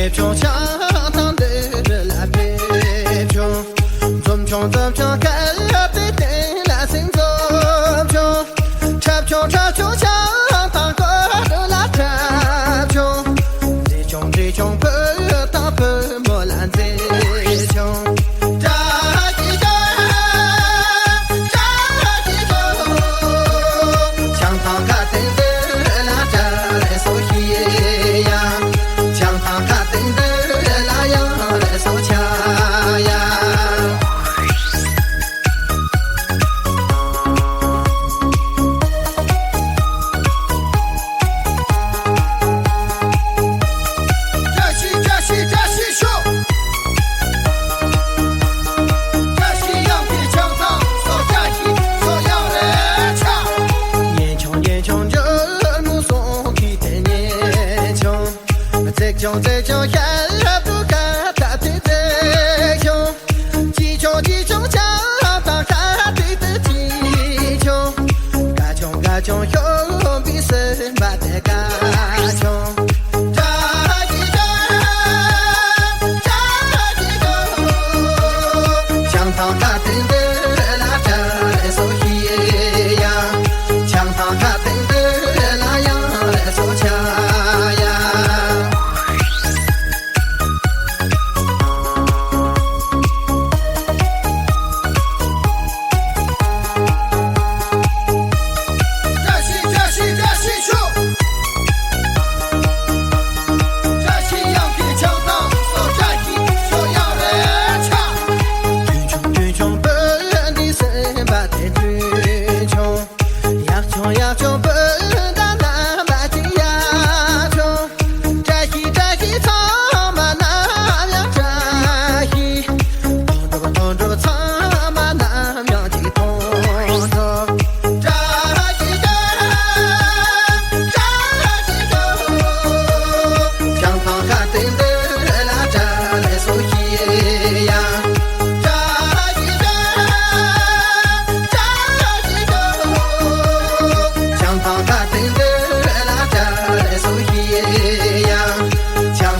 pion cha tan de la pion zum pion ka pe de la sing zum pion cha cha tan ko de la cha pion de pion pe ta pe mo lan de pion在江沿不敢大对的穷，几穷家大看对的几穷，干穷有比什么的干穷。强唐大对的拉着来手起呀，强唐大对的拉呀来手掐呀。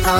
强